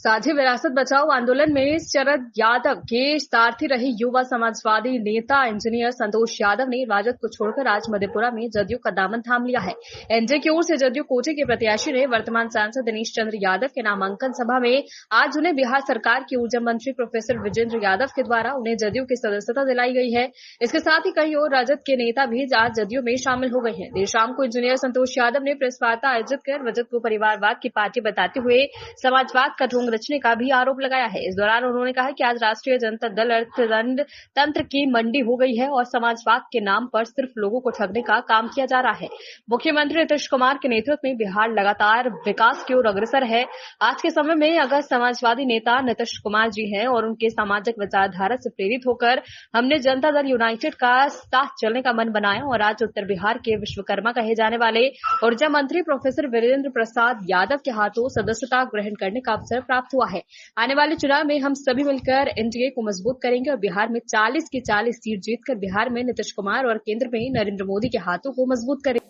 साझी विरासत बचाओ आंदोलन में शरद यादव के सारथी रहे युवा समाजवादी नेता इंजीनियर संतोष यादव ने राजद को छोड़कर आज मधेपुरा में जदयू का दामन थाम लिया है। एनडीए की ओर से जदयू कोटे के प्रत्याशी ने वर्तमान सांसद दिनेश चंद्र यादव के नामांकन सभा में आज उन्हें बिहार सरकार के ऊर्जा मंत्री प्रोफेसर विजेंद्र यादव के द्वारा उन्हें जदयू की सदस्यता दिलाई गई है। इसके साथ ही कई और राजद के नेता भी आज जदयू में शामिल हो गए हैं। देर शाम को इंजीनियर संतोष यादव ने प्रेस वार्ता आयोजित कर राजद को परिवारवाद की पार्टी बताते हुए समाजवाद का ढोंग रचने का भी आरोप लगाया है। इस दौरान उन्होंने कहा कि आज राष्ट्रीय जनता दल अर्थदंड तंत्र की मंडी हो गई है और समाजवाद के नाम पर सिर्फ लोगों को ठगने का काम किया जा रहा है। मुख्यमंत्री नीतीश कुमार के नेतृत्व में बिहार लगातार विकास की ओर अग्रसर है। आज के समय में अगर समाजवादी नेता नीतीश कुमार जी हैं और उनके सामाजिक विचारधारा से प्रेरित होकर हमने जनता दल यूनाइटेड का साथ चलने का मन बनाया और आज उत्तर बिहार के विश्वकर्मा कहे जाने वाले ऊर्जा मंत्री प्रोफेसर वीरेंद्र प्रसाद यादव के हाथों सदस्यता ग्रहण करने का अवसर प्राप्त हुआ है। आने वाले चुनाव में हम सभी मिलकर एनडीए को मजबूत करेंगे और बिहार में 40 की 40 सीट जीतकर बिहार में नीतीश कुमार और केंद्र में नरेंद्र मोदी के हाथों को मजबूत करेंगे।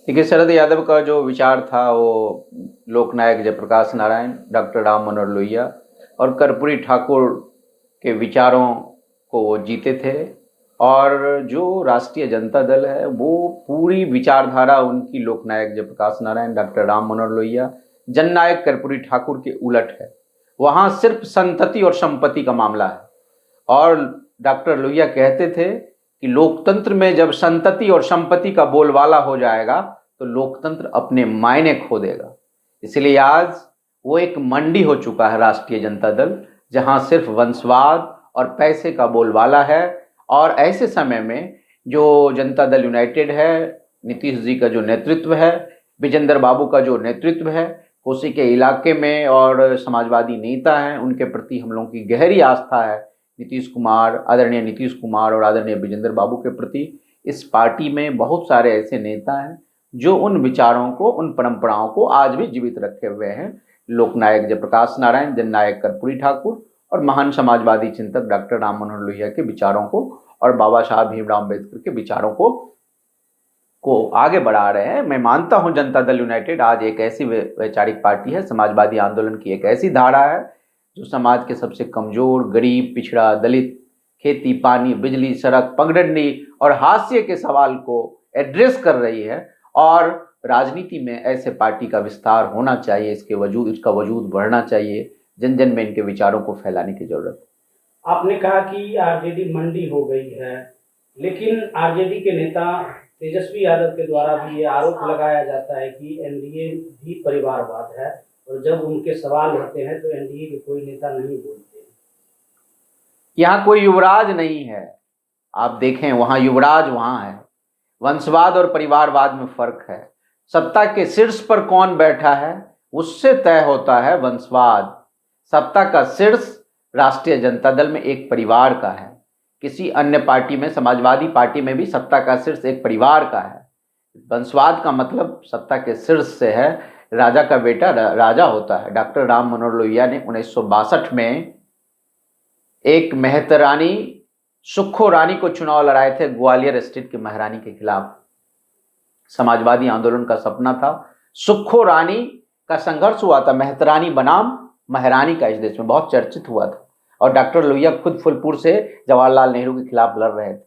देखिए, शरद यादव का जो विचार था वो लोकनायक जयप्रकाश नारायण, डॉक्टर राम मनोहर लोहिया और कर्पूरी ठाकुर के विचारों को वो जीते थे और जो राष्ट्रीय जनता दल है वो पूरी विचारधारा उनकी लोकनायक जयप्रकाश नारायण, डॉक्टर राम मनोहर लोहिया, जननायक कर्पूरी ठाकुर के उलट है। वहाँ सिर्फ संतति और संपत्ति का मामला है और डॉक्टर लोहिया कहते थे कि लोकतंत्र में जब संतति और संपत्ति का बोलबाला हो जाएगा तो लोकतंत्र अपने मायने खो देगा। इसलिए आज वो एक मंडी हो चुका है राष्ट्रीय जनता दल, जहाँ सिर्फ वंशवाद और पैसे का बोलबाला है। और ऐसे समय में जो जनता दल यूनाइटेड है, नीतीश जी का जो नेतृत्व है, विजेंद्र बाबू का जो नेतृत्व है, कोसी के इलाके में और समाजवादी नेता हैं, उनके प्रति हम लोगों की गहरी आस्था है। आदरणीय नीतीश कुमार और आदरणीय विजेंद्र बाबू के प्रति इस पार्टी में बहुत सारे ऐसे नेता हैं जो उन विचारों को, उन परंपराओं को आज भी जीवित रखे हुए हैं। लोकनायक जयप्रकाश नारायण, जननायक कर्पूरी ठाकुर और महान समाजवादी चिंतक डॉक्टर राम मनोहर लोहिया के विचारों को और बाबा साहब भीमराव अम्बेडकर के विचारों को आगे बढ़ा रहे हैं। मैं मानता हूं जनता दल यूनाइटेड आज एक ऐसी वैचारिक पार्टी है, समाजवादी आंदोलन की एक ऐसी धारा है जो समाज के सबसे कमजोर, गरीब, पिछड़ा, दलित, खेती, पानी, बिजली, सड़क, पगडंडी और हाशिए के सवाल को एड्रेस कर रही है। और राजनीति में ऐसे पार्टी का विस्तार होना चाहिए, इसका वजूद बढ़ना चाहिए। जन जन में इनके विचारों को फैलाने की जरूरत है। आपने कहा कि आरजेडी मंडी हो गई है, लेकिन आरजेडी के नेता तेजस्वी यादव के द्वारा भी ये आरोप लगाया जाता है कि एनडीए भी परिवारवाद है और जब उनके सवाल होते हैं तो एनडीए के कोई नेता नहीं बोलते। यहाँ कोई युवराज नहीं है, आप देखें वहाँ युवराज वहाँ है। वंशवाद और परिवारवाद में फर्क है। सत्ता के शीर्ष पर कौन बैठा है उससे तय होता है वंशवाद। सत्ता का शीर्ष राष्ट्रीय जनता दल में एक परिवार का है। किसी अन्य पार्टी में, समाजवादी पार्टी में भी सत्ता का शीर्ष एक परिवार का है। वंशवाद का मतलब सत्ता के शीर्ष से है, राजा का बेटा राजा होता है। डॉक्टर राम मनोहर लोहिया ने 1962 में एक मेहतरानी सुक्खो रानी को चुनाव लड़ाए थे ग्वालियर स्टेट की महारानी के खिलाफ। समाजवादी आंदोलन का सपना था, सुक्खो रानी का संघर्ष हुआ था। मेहतरानी बनाम महारानी का इस देश में बहुत चर्चित हुआ था और डॉक्टर लोहिया खुद फुलपुर से जवाहरलाल नेहरू के खिलाफ लड़ रहे थे।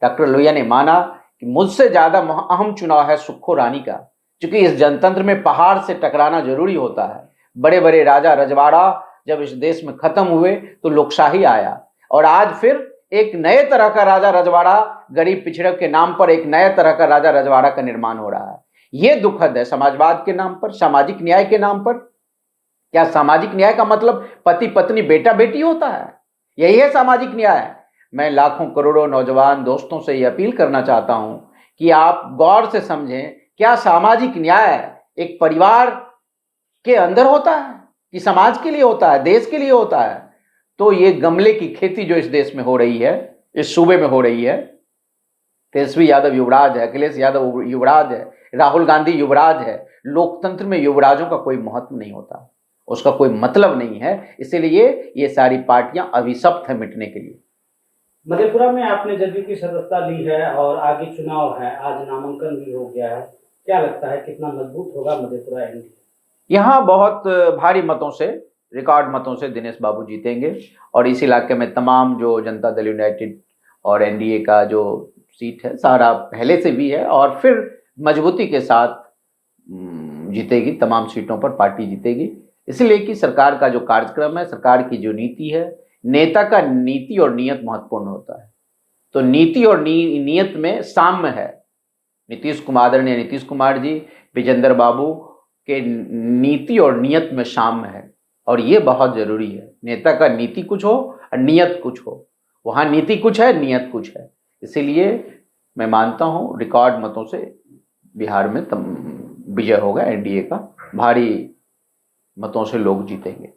डॉक्टर लोहिया ने माना कि मुझसे ज्यादा अहम चुनाव है सुक्खो रानी का, क्योंकि इस जनतंत्र में पहाड़ से टकराना जरूरी होता है। बड़े बड़े राजा रजवाड़ा जब इस देश में खत्म हुए तो लोकशाही आया और आज फिर एक नए तरह का राजा रजवाड़ा, गरीब पिछड़े के नाम पर एक नए तरह का राजा रजवाड़ा का निर्माण हो रहा है। ये दुखद है। समाजवाद के नाम पर, सामाजिक न्याय के नाम पर, क्या सामाजिक न्याय का मतलब पति पत्नी बेटा बेटी होता है? यही है सामाजिक न्याय। मैं लाखों करोड़ों नौजवान दोस्तों से ये अपील करना चाहता हूं कि आप गौर से समझें, क्या सामाजिक न्याय एक परिवार के अंदर होता है कि समाज के लिए होता है, देश के लिए होता है? तो ये गमले की खेती जो इस देश में हो रही है, इस सूबे में हो रही है, तेजस्वी यादव युवराज है, अखिलेश यादव युवराज है, राहुल गांधी युवराज है। लोकतंत्र में युवराजों का कोई महत्व नहीं होता, उसका कोई मतलब नहीं है। इसीलिए ये सारी पार्टियां अभिशप्त है मिटने के लिए। मधेपुरा में आपने जदयू की सदस्यता ली है और आगे चुनाव है, आज नामांकन भी हो गया है। क्या लगता है कितना मजबूत होगा मधेपुरा एनडीए? यहाँ बहुत भारी मतों से, रिकॉर्ड मतों से दिनेश बाबू जीतेंगे और इस इलाके में तमाम जो जनता दल यूनाइटेड और एनडीए का जो सीट है सारा पहले से भी है और फिर मजबूती के साथ जीतेगी, तमाम सीटों पर पार्टी जीतेगी। इसलिए कि सरकार का जो कार्यक्रम है, सरकार की जो नीति है, नेता का नीति और नियत महत्वपूर्ण होता है। तो नीति और नियत में साम्य है। नीतीश कुमार, आदरणीय नीतीश कुमार जी, विजेंद्र बाबू के नीति और नियत में साम्य है और ये बहुत जरूरी है। नेता का नीति कुछ हो और नियत कुछ हो, वहां नीति कुछ है, नियत कुछ है। इसीलिए मैं मानता हूं रिकॉर्ड मतों से बिहार में विजय होगा एनडीए का, भारी मतों से लोग जीतेंगे।